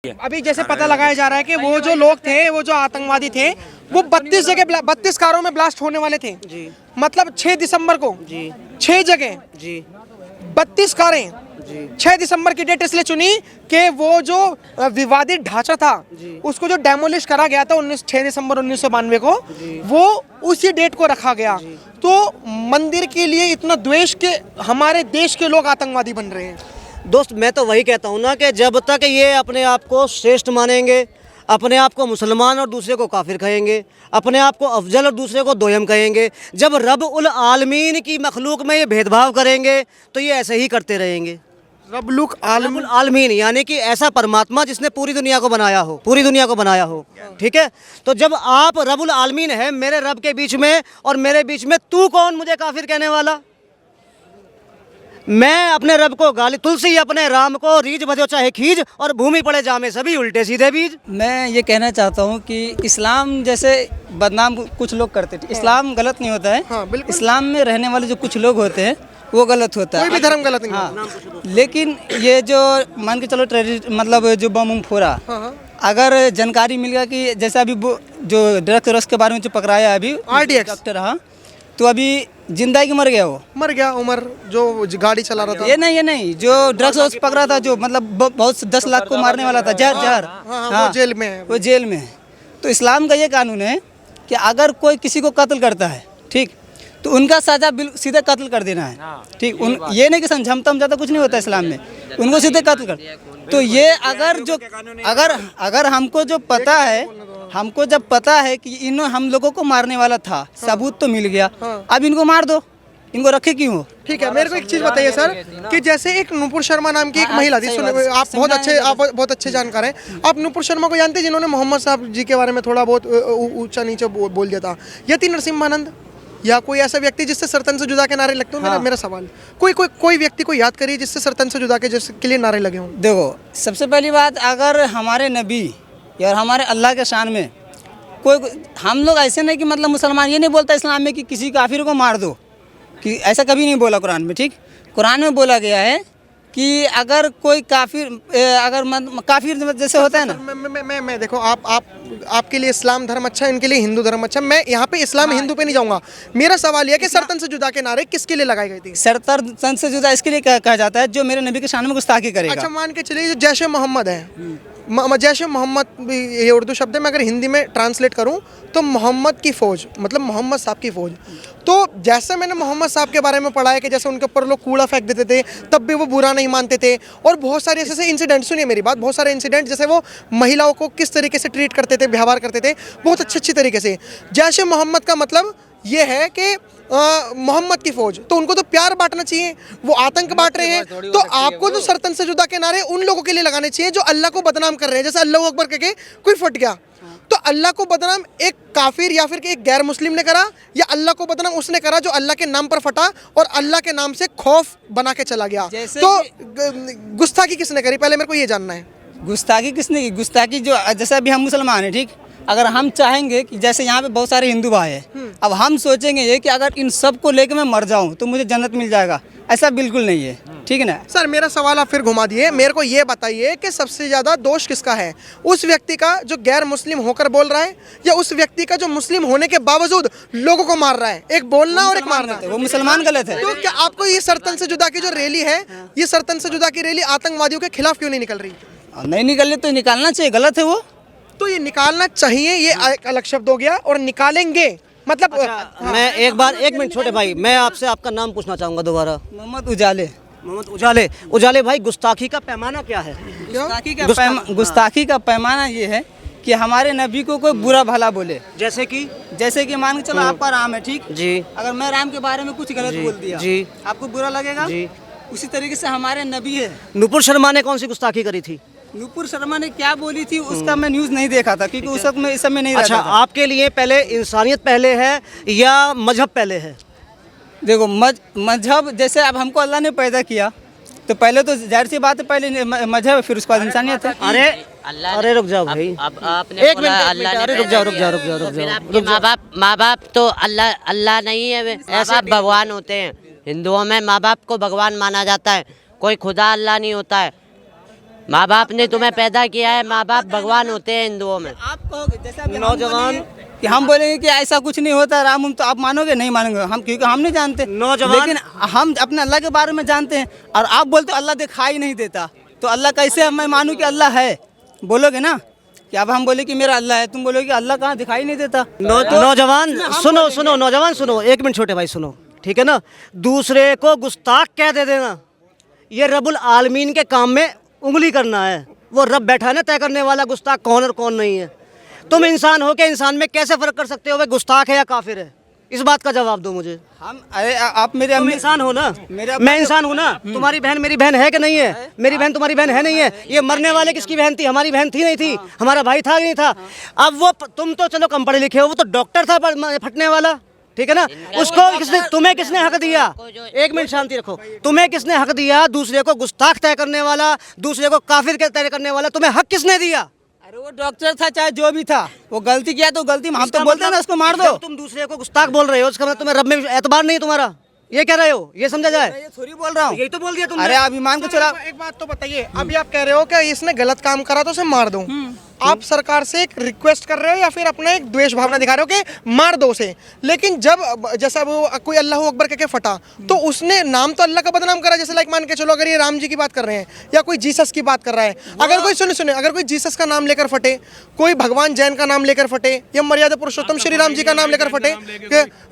अभी जैसे पता लगाया जा रहा है कि वो जो लोग थे, वो जो आतंकवादी थे, वो 32 जगह 32 कारों में ब्लास्ट होने वाले थे जी। मतलब 6 दिसंबर को जी 6 जगह जी 32 कारें जी 6 दिसंबर की डेट इसलिए चुनी कि वो जो विवादित ढांचा था उसको जो डेमोलिश करा गया था 6 दिसंबर 1992 को वो उसी डेट को रखा गया। तो मंदिर के लिए इतना द्वेष के हमारे देश के लोग आतंकवादी बन रहे हैं। दोस्त मैं तो वही कहता हूँ ना कि जब तक ये अपने आप को श्रेष्ठ मानेंगे, अपने आप को मुसलमान और दूसरे को काफिर कहेंगे, अपने आप को अफजल और दूसरे को दोयम कहेंगे, जब रब उल आलमीन की मखलूक में ये भेदभाव करेंगे तो ये ऐसे ही करते रहेंगे। रबुल आलमीन यानी कि ऐसा परमात्मा जिसने पूरी दुनिया को बनाया हो, पूरी दुनिया को बनाया हो, ठीक है। तो जब आप रबुल आलमीन है मेरे रब के बीच में और मेरे बीच में, तू कौन मुझे काफिर कहने वाला? मैं अपने रब को गाली, तुलसी अपने राम को रीझ बजो चाहे खींच और भूमि पड़े जामे सभी उल्टे सीधे बीज। मैं ये कहना चाहता हूँ कि इस्लाम जैसे बदनाम कुछ लोग करते थे, इस्लाम गलत नहीं होता है। हाँ, इस्लाम में रहने वाले जो कुछ लोग होते हैं वो गलत होता है, कोई भी धर्म गलत नहीं। हाँ, लेकिन ये जो मान के चलो मतलब जो बम फोड़ा, अगर जानकारी मिल गया कि जैसे अभी जो ड्रग्स के बारे में जो पकड़ाया अभी डॉक्टर, हाँ, तो अभी जिंदा है कि मर गया? वो मर गया। उमर जो गाड़ी चला रहा था, ये नहीं जो ड्रग्स पकड़ा था, जो मतलब बहुत 10 लाख को मारने वाला था, जहर, वो जेल में है। वो जेल में है। तो इस्लाम का ये कानून है कि अगर कोई किसी को कत्ल करता है, ठीक, तो उनका सजा सीधे कत्ल कर देना है, ठीक। ये नहीं कि समझौता समझौता कुछ नहीं होता इस्लाम में, उनको सीधे कत्ल कर। तो ये अगर हमको जो पता है, हमको जब पता है कि हम लोगों को मारने वाला था, सबूत तो मिल गया, अब इनको मार दो, इनको रखे क्यों हो? ठीक है, मेरे को एक चीज बताइए सर कि जैसे एक नूपुर शर्मा नाम की एक महिला थी, आप बहुत अच्छे जानकार हैं, आप नूपुर शर्मा को जानते हैं जिन्होंने मोहम्मद साहब जी के बारे में थोड़ा बहुत ऊंचा नीचे बोल दिया था? यति नरसिम्हानंद या कोई ऐसा व्यक्ति जिससे सरतन से जुदा के नारे लगते हो? मेरा सवाल, कोई व्यक्ति को याद करिए जिससे सरतन से जुदा के लिए नारे लगे हों। देखो, सबसे पहली बात, अगर हमारे नबी और हमारे अल्लाह के शान में कोई, हम लोग ऐसे नहीं कि मतलब मुसलमान ये नहीं बोलता इस्लाम में कि किसी काफिर को मार दो, कि ऐसा कभी नहीं बोला कुरान में, ठीक। कुरान में बोला गया है कि अगर कोई काफिर, अगर काफिर जैसे होता है ना, मैं देखो, आपके लिए इस्लाम धर्म अच्छा है, इनके लिए हिंदू धर्म अच्छा। मैं यहाँ पे इस्लाम हिंदू पे नहीं जाऊँगा। मेरा सवाल यह है कि सरतन से जुदा के नारे किसके लिए लगाई गई थी? सरतन से जुदा इसके लिए कहा जाता है जो मेरे नबी के शान में गुस्ताखी करेगा। अच्छा, मान के चलिए जैश मोहम्मद है, जैश मोहम्मद ये उर्दू शब्द है, मैं अगर हिंदी में ट्रांसलेट करूं तो मोहम्मद की फ़ौज, मतलब मोहम्मद साहब की फ़ौज। तो जैसे मैंने मोहम्मद साहब के बारे में पढ़ा है कि जैसे उनके ऊपर लोग कूड़ा फेंक देते थे तब भी वो बुरा नहीं मानते थे, और बहुत सारे ऐसे इंसिडेंट, सुनिए मेरी बात, बहुत सारे इंसिडेंट, जैसे वो महिलाओं को किस तरीके से ट्रीट करते थे, व्यवहार करते थे बहुत अच्छी तरीके से। जैश मोहम्मद का मतलब ये है कि मोहम्मद की फौज, तो उनको तो प्यार बांटना चाहिए, वो आतंक बांट रहे हैं। तो आपको तो सरतन से जुदा के नारे उन लोगों के लिए लगाने चाहिए जो अल्लाह को बदनाम कर रहे हैं। जैसे अल्लाह अकबर कह के कोई फट गया, तो अल्लाह को बदनाम एक काफिर या फिर एक गैर मुस्लिम ने करा, या अल्लाह को बदनाम उसने करा जो अल्लाह के नाम पर फटा और अल्लाह के नाम से खौफ बना के चला गया। तो गुस्ताखी किसने करी, पहले मेरे को ये जानना है। गुस्ताखी किसने की? गुस्ताखी जो, जैसे अभी हम मुसलमान हैं, ठीक, अगर हम चाहेंगे कि जैसे यहाँ पे बहुत सारे हिंदू भाई हैं, अब हम सोचेंगे ये कि अगर इन सब को लेकर मैं मर जाऊँ तो मुझे जन्नत मिल जाएगा, ऐसा बिल्कुल नहीं है, ठीक है ना। सर, मेरा सवाल आप फिर घुमा दिए। मेरे को ये बताइए कि सबसे ज़्यादा दोष किसका है, उस व्यक्ति का जो गैर मुस्लिम होकर बोल रहा है, या उस व्यक्ति का जो मुस्लिम होने के बावजूद लोगों को मार रहा है? एक बोलना और एक मारना। वो मुसलमान गलत है। तो क्या आपको ये सरतन से जुदा की जो रैली है, ये सरतन से जुदा की रैली आतंकवादियों के खिलाफ क्यों नहीं निकल रही? नहीं निकल रही तो निकालना चाहिए, गलत है वो तो ये निकालना चाहिए, ये एक अलग शब्द हो गया, और निकालेंगे मतलब। अच्छा, मैं एक मिनट छोटे भाई, मैं आपसे आपका नाम पूछना चाहूँगा दोबारा। मोहम्मद उजाले। मोहम्मद उजाले भाई, गुस्ताखी का पैमाना क्या है? गुस्ताखी का पैमाना ये है कि हमारे नबी को कोई बुरा भला बोले, जैसे कि मान के चलो आपका राम है, ठीक जी, अगर मैं राम के बारे में कुछ गलत बोल दिया जी, आपको बुरा लगेगा जी। उसी तरीके से हमारे नबी है। नूपुर शर्मा ने कौन सी गुस्ताखी करी थी? नूपुर शर्मा ने क्या बोली थी उसका मैं न्यूज़ नहीं देखा था, क्योंकि उस वक्त मैं इस समय नहीं रहता था। अच्छा, आपके लिए पहले इंसानियत पहले है या मजहब पहले है? देखो, मजहब, जैसे अब हमको अल्लाह ने पैदा किया तो पहले तो जाहिर सी बात है, पहले मजहब फिर उसके बाद इंसानियत है। अरे रुक जाओ भाई, अब आपने एक मिनट, अरे रुक जाओ। माँ बाप तो अल्लाह नहीं है, माँ बाप भगवान होते हैं। हिंदुओं में माँ बाप को भगवान माना जाता है, कोई खुदा अल्लाह नहीं होता है। माँ बाप ने तुम्हें पैदा किया है, माँ बाप भगवान होते हैं हिंदुओं में। आप कहोगे जैसे अभी हम नौजवान बोलेंगे कि हम बोलेंगे कि ऐसा कुछ नहीं होता राम, तो आप मानोगे नहीं मानोगे हम, क्योंकि हम नहीं जानते। नौजवान- लेकिन हम अपने अल्लाह के बारे में जानते हैं, और आप बोलते हो अल्लाह दिखाई नहीं देता, तो अल्लाह कैसे मैं मानूं कि अल्लाह है? बोलोगे ना कि अब हम बोले कि मेरा अल्लाह है, तुम बोलोगे कि अल्लाह कहाँ दिखाई नहीं देता। नौजवान सुनो सुनो, नौजवान सुनो, एक मिनट छोटे भाई सुनो, ठीक है ना। दूसरे को गुस्ताख कह दे देना, ये रब्बुल आलमीन के काम में उंगली करना है। वो रब बैठा है ना तय करने वाला गुस्ताख कौन और कौन नहीं है। तुम इंसान हो के इंसान में कैसे फर्क कर सकते हो वे गुस्ताख है या काफिर है? इस बात का जवाब दो मुझे। हम अरे आप मेरे तुम अम्मी इंसान हो ना, मेरा- मैं इंसान हूँ ना। तुम्हारी बहन मेरी बहन है कि नहीं है? मेरी बहन तुम्हारी बहन है नहीं है? ये मरने वाले किसकी बहन थी? हमारी बहन थी नहीं थी? हमारा भाई था कि नहीं था? अब वो तुम तो चलो कम पढ़े लिखे हो, वो तो डॉक्टर था फटने वाला, ठीक है ना। उसको किसने, तुम्हें किसने हक दिया? एक मिनट शांति रखो। तुम्हें किसने हक दिया दूसरे को गुस्ताख तय करने वाला, दूसरे को काफिर के तय करने वाला? तुम्हें हक किसने दिया? अरे वो डॉक्टर था चाहे जो भी था, वो गलती किया तो गलती, हम तो इसका बोलते हैं ना उसको मार दो। जब तुम दूसरे को गुस्ताख बोल रहे हो उसका मतलब तुम्हें रब में एतबार नहीं है तुम्हारा, ये कह रहे हो? ये समझा जाए? मैं ये थोड़ी बोल रहा हूँ, यही तो बोल दिया तुमने। अरे आप ईमान को चला। एक बात तो बताइए, अभी आप कह रहे हो कि इसने गलत काम करा तो उसे मार दो। आप सरकार से एक रिक्वेस्ट कर रहे हो या फिर अपना एक द्वेष भावना दिखा रहे हो कि मार दो उसे? लेकिन जब जैसा वो कोई अल्लाह अकबर कह के फटा तो उसने नाम तो अल्लाह का बदनाम करा। जैसे लाइक मान के चलो, अगर ये राम जी की बात कर रहे हैं या कोई जीसस की बात कर रहा है, अगर कोई सुने अगर कोई जीसस का नाम लेकर फटे, कोई भगवान जैन का नाम लेकर फटे या मर्यादा पुरुषोत्तम श्री राम जी का नाम लेकर फटे,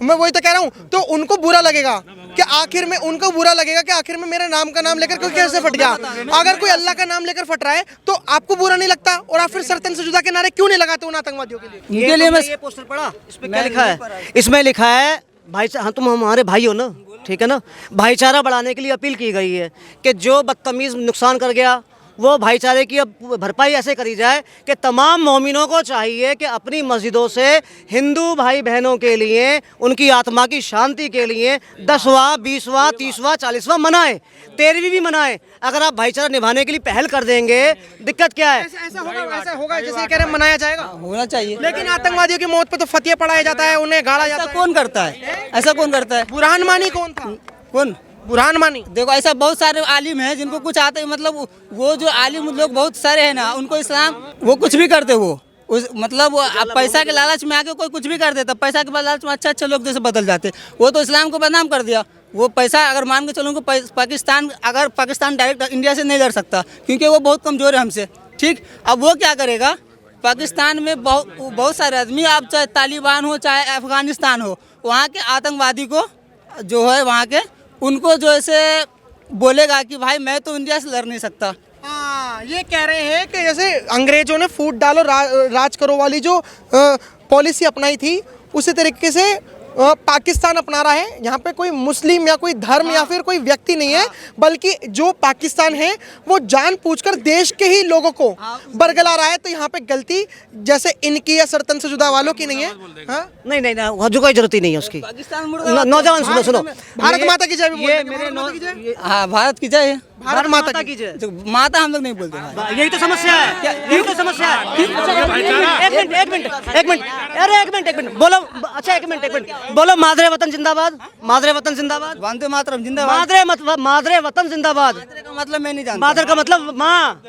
मैं वही तो कह रहा हूँ, तो उनको बुरा लगेगा कि आखिर में उनको बुरा लगेगा कि आखिर में मेरे नाम का नाम लेकर कोई कैसे फट गया। अगर कोई अल्लाह का नाम लेकर फट रहा है तो आपको बुरा नहीं लगता, और आप फिर सरतन से जुदा के नारे क्यों नहीं लगाते उन आतंकवादियों के लिए? इनके लिए मैं ये पोस्टर पढ़ा, इसमें क्या लिखा है? इसमें लिखा है भाई, हाँ तुम हमारे भाई हो ना, ठीक है ना। भाईचारा बढ़ाने के लिए अपील की गई है कि जो बदतमीज नुकसान कर गया वो भाईचारे की अब भरपाई ऐसे करी जाए कि तमाम मोमिनों को चाहिए कि अपनी मस्जिदों से हिंदू भाई बहनों के लिए, उनकी आत्मा की शांति के लिए 10वां 20वां 30वां 40वां मनाएं, 13वीं भी मनाएं। अगर आप भाईचारा निभाने के लिए पहल कर देंगे, दिक्कत क्या है? ऐसा होगा जैसे कह रहे हैं मनाया जाएगा, होना चाहिए। लेकिन आतंकवादियों की मौत पे तो फतिया पढ़ाया जाता है, उन्हें गाड़ा जाता ऐसा है। कौन करता है? ऐसा कौन करता है? बुरहान मानी कौन था? कौन? बुरहान मानी। देखो ऐसा बहुत सारे आलिम हैं जिनको कुछ आते हैं, मतलब वो जो आलिम लोग बहुत सारे हैं ना, उनको इस्लाम वो कुछ भी करते, वो उस मतलब वो पैसा के लालच में आके कोई कुछ भी कर देता, पैसा के लालच में अच्छे लोग जैसे बदल जाते। वो तो इस्लाम को बदनाम कर दिया। वो पैसा अगर मान के चलो पाकिस्तान डायरेक्ट इंडिया से नहीं लड़ सकता क्योंकि वो बहुत कमज़ोर है हमसे, ठीक। अब वो क्या करेगा? पाकिस्तान में बहुत सारे आदमी, आप चाहे तालिबान हो चाहे अफगानिस्तान हो, वहाँ के आतंकवादी को जो है वहाँ के, उनको जो ऐसे बोलेगा कि भाई मैं तो इंडिया से लड़ नहीं सकता। हाँ, ये कह रहे हैं कि जैसे अंग्रेजों ने फूट डालो राज करो वाली जो पॉलिसी अपनाई थी, उसी तरीके से पाकिस्तान अपना रहा है। यहाँ पे कोई मुस्लिम या कोई धर्म या फिर कोई व्यक्ति नहीं है, बल्कि जो पाकिस्तान है वो जानबूझकर देश के ही लोगों को बरगला रहा है। तो यहाँ पे गलती जैसे इनकी या सरतन से जुदा वालों की नहीं है। हाँ? नहीं, जो कोई जरूरत ही नहीं है उसकी। पाकिस्तान नौजवान सुनो, भारत माता की जय भी बोलते ये हैं। मेरे भारत माता की जय। हाँ, भारत की जय है। भारत माता की जय। जो माता हम लोग नहीं बोलते भाई। यही तो समस्या है, यही तो समस्या है। एक मिनट, अरे एक मिनट बोलो। अच्छा एक मिनट बोलो, मादरे वतन जिंदाबाद, मादरे वतन जिंदाबाद, वंदे मातरम जिंदाबाद। मादरे वतन जिंदाबाद। मादरे का मतलब मैं नहीं जानता। मादर का मतलब माँ,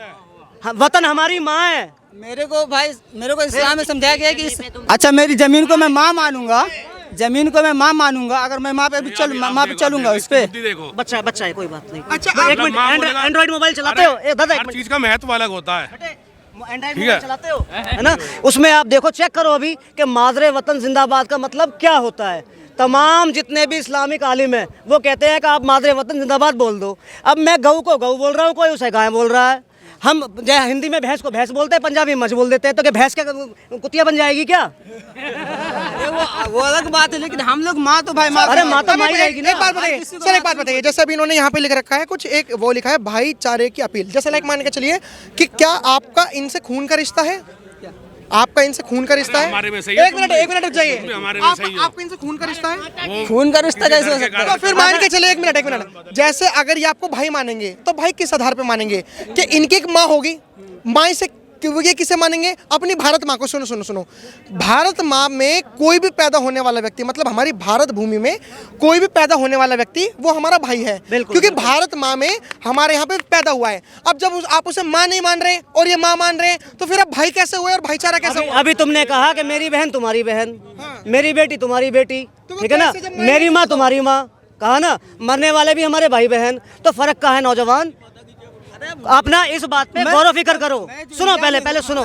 वतन हमारी माँ है। मेरे को इस्लाम में समझाया गया है कि अच्छा मेरी जमीन को मैं माँ मानूंगा, जमीन को मैं माँ मानूंगा, अगर मैं माँ पे चलूंगा उस पे। बच्चा है कोई बात नहीं। अच्छा, एक मिनट, एंड्रॉइड मोबाइल चलाते हो? दादा हर चीज का महत्व अलग होता है। एंड्रॉइड मोबाइल चलाते हो, है ना? उसमें आप देखो, चेक करो अभी कि मादरे वतन जिंदाबाद का मतलब क्या होता है। तमाम जितने भी इस्लामिक आलिम हैं वो कहते हैं कि आप मादरे वतन जिंदाबाद बोल दो। अब मैं गऊ को गऊ बोल रहा हूँ, कोई उसे गाय बोल रहा है। हम जैसे हिंदी में भैंस को भैंस बोलते हैं, पंजाबी में मच बोल देते हैं, तो क्या भैंस क्या कुतिया बन जाएगी क्या? वो अलग बात है, लेकिन हम लोग माँ तो भाई माँ। अरे माँ तो माँ ही रहेगी ना। एक बात बताइए सर, एक बात बताइए, जैसे अभी इन्होंने यहाँ पे लिख रखा है कुछ, एक वो लिखा है भाईचारे की अपील। जैसे लाइक मान के चलिए कि क्या आपका इनसे खून का रिश्ता है? आपका इनसे खून का रिश्ता है? हमारे में सही है। एक मिनट रुक जाइए। हमारे में सही है। आपका इनसे खून का रिश्ता है? खून का रिश्ता कैसे हो सकता है? तो फिर मान के चले, एक मिनट, जैसे अगर ये आपको भाई मानेंगे तो भाई किस आधार पे मानेंगे? कि इनकी एक माँ होगी, माँ से ये किसे मानेंगे? अपनी भारत माँ को। सुनो सुनो सुनो, भारत माँ में कोई भी पैदा होने वाला व्यक्ति, मतलब हमारी भारत भूमि में कोई भी पैदा होने वाला व्यक्ति वो हमारा भाई है, क्योंकि भारत माँ में हमारे यहाँ पे पैदा हुआ है। अब जब आप उसे माँ नहीं मान रहे और ये माँ मान रहे हैं, तो फिर अब भाई कैसे हुए और भाईचारा कैसे हुआ? अभी तुमने कहा कि मेरी बहन तुम्हारी बहन, मेरी बेटी तुम्हारी बेटी, तो वो ठीक है ना, कैसे जब मेरी माँ तुम्हारी माँ, कहा ना, मरने वाले भी हमारे भाई बहन, तो फर्क कहाँ है नौजवान? आप ना इस बात पे गौर व फिक्र करो। सुनो, पहले सुनो,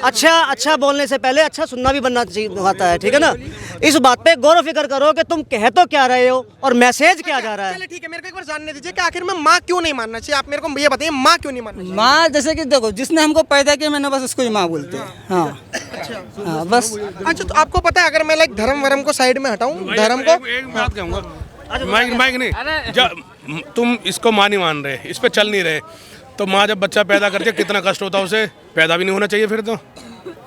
अच्छा बोलने से पहले अच्छा सुनना भी बनना चाहिए होता है, ठीक है ना। इस बात पे गौर व फिक्र करो कि तुम कह तो क्या रहे हो और मैसेज क्या जा रहा है। चलिए ठीक है, मेरे को एक बार जानने दीजिए कि आखिर में माँ क्यों नहीं मानना चाहिए? आप मेरे को ये बताइए, माँ क्यों नहीं मानना चाहिए? माँ जैसे कि देखो, जिसने हमको पैदा किया मैंने बस उसको ही माँ बोलते हैं। हाँ हाँ बस। अच्छा, तो आपको पता है, अगर मैं लाइक धर्म वरम को साइड में हटाऊं, धर्म को, एक बात कहूँगा, माइक नहीं, जब तुम इसको माँ नहीं मान रहे, इस पे चल नहीं रहे, तो माँ जब बच्चा पैदा करती है कितना कष्ट होता है उसे? पैदा भी नहीं होना चाहिए फिर तो।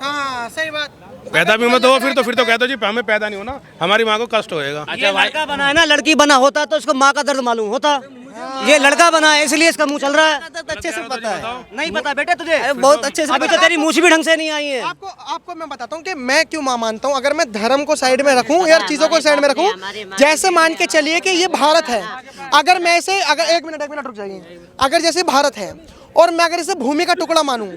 हाँ सही बात। पैदा भी होना तो फिर तो कहते जी हमें पैदा नहीं होना, हमारी माँ को कष्ट होएगा। ये लड़का बना है ना, लड़की बना होता तो इसको माँ का दर्द मालूम होता। ये लड़का बना है इसलिए इसका मुंह चल रहा है। अच्छे से पता है। नहीं पता बेटे तुझे? बहुत अच्छे से अभी तो तेरी मूछ भी ढंग से नहीं आई है। आपको मैं बताता हूँ कि मैं क्यों माँ मानता हूँ। अगर मैं धर्म को साइड में रखूँ या चीजों को साइड में रखूँ, जैसे मान के चलिए कि ये भारत है, अगर मैं इसे, अगर एक मिनट रुक जाइए, अगर जैसे भारत है और मैं अगर इसे भूमि का टुकड़ा मानूं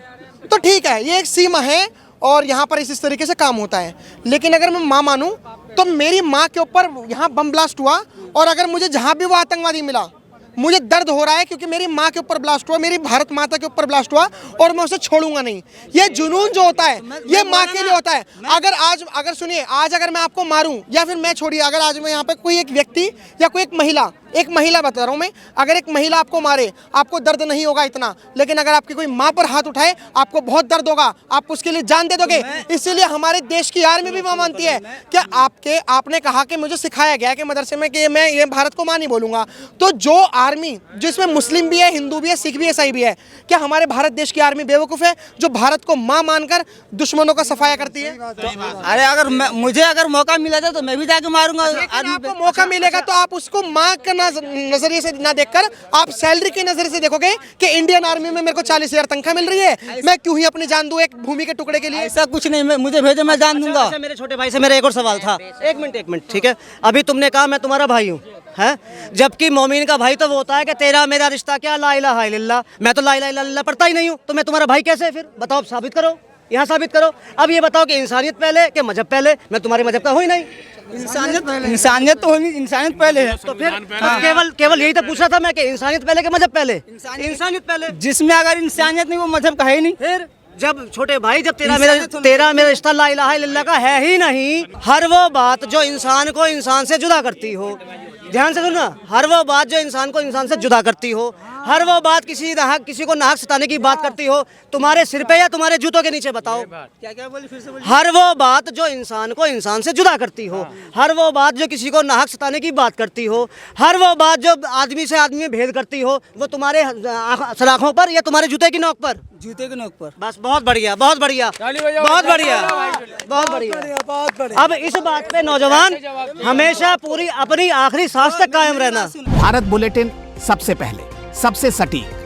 तो ठीक है, ये एक सीमा है और यहाँ पर इस तरीके से काम होता है। लेकिन अगर मैं माँ मानूं तो मेरी माँ के ऊपर यहाँ बम ब्लास्ट हुआ और अगर मुझे जहाँ भी वो आतंकवादी मिला, मुझे दर्द हो रहा है क्योंकि मेरी माँ के ऊपर ब्लास्ट हुआ, मेरी भारत माता के ऊपर ब्लास्ट हुआ और मैं उसे छोड़ूंगा नहीं। ये जुनून जो होता है ये माँ के लिए होता है। अगर सुनिए, आज अगर मैं आपको मारूं या फिर मैं छोड़िए, अगर आज मैं यहाँ पे कोई एक व्यक्ति या कोई एक महिला बता रहा हूँ मैं, अगर एक महिला आपको मारे आपको दर्द नहीं होगा इतना, लेकिन अगर आपकी कोई माँ पर हाथ उठाए आपको बहुत दर्द होगा, आप उसके लिए जान दे दोगे। इसीलिए हमारे देश की आर्मी भी माँ मानती है। क्या आपने कहा कि मुझे सिखाया गया कि मदरसे में कि मैं ये भारत को माँ नहीं बोलूंगा, तो जो आर्मी जिसमें मुस्लिम भी है, हिंदू भी है, सिख भी है, ईसाई भी है, क्या हमारे भारत देश की आर्मी बेवकूफ़ है जो भारत को माँ मानकर दुश्मनों का सफाया करती है? अरे अगर मुझे अगर मौका मिला था तो मैं भी जाके मारूंगा। आपको मौका मिलेगा तो आप उसको माँ का नजरिए से ना देखकर आप सैलरी के नजरिए से देखोगे कि इंडियन आर्मी में मेरे को 40,000 तनख्वाह मिल रही है, मैं क्यों ही अपनी जान दूं एक भूमि के टुकड़े के लिए? ऐसा कुछ नहीं, मुझे भेजो मैं जान दूंगा। अच्छा, मेरे छोटे भाई से मेरा एक और सवाल था। एक मिनट, ठीक है। अभी तुमने कहा मैं तुम्हारा भाई हूँ, है, जबकि मोमिन का भाई तो वो होता है कि तेरा मेरा रिश्ता क्या, ला इलाहा इल्लल्लाह। मैं तो ला इलाहा इल्लल्लाह पढ़ता ही नहीं हूँ, तो मैं तुम्हारा भाई कैसे? फिर बताओ, साबित करो, यहाँ साबित करो। अब ये बताओ कि इंसानियत पहले कि मजहब पहले? मैं तुम्हारे मजहब का हूँ ही नहीं। इंसानियत तो होनी, इंसानियत पहले है। तो फिर केवल यही तो पूछा था मैं कि इंसानियत पहले कि मजहब पहले? इंसानियत पहले। जिसमें अगर इंसानियत नहीं वो मजहब का है ही नहीं। फिर जब छोटे भाई, जब तेरा मेरा रिश्ता ला इलाहा इल्लल्लाह का है ही नहीं, हर वो बात जो इंसान को इंसान से जुदा करती हो, ध्यान से सुनना, हर वो बात जो इंसान को इंसान से जुदा करती हो, हर वो बात किसी को नाहक सताने की बात करती हो, तुम्हारे सिर पे या तुम्हारे जूतों के नीचे? बताओ क्या बोली, फिर से बोली। हर वो बात जो इंसान को इंसान से जुदा करती हो, हर वो बात जो किसी को नाहक सताने की बात करती हो, हर वो बात जो आदमी से आदमी में भेद करती हो, वो तुम्हारे सलाखों पर या तुम्हारे जूते की नोक पर? जूते के नोक पर। बस, बहुत बढ़िया, बहुत बढ़िया, बहुत बढ़िया, बहुत बढ़िया। अब इस बात पे नौजवान हमेशा पूरी अपनी आखिरी सांस तक कायम रहना। भारत बुलेटिन सबसे पहले, सबसे सटीक,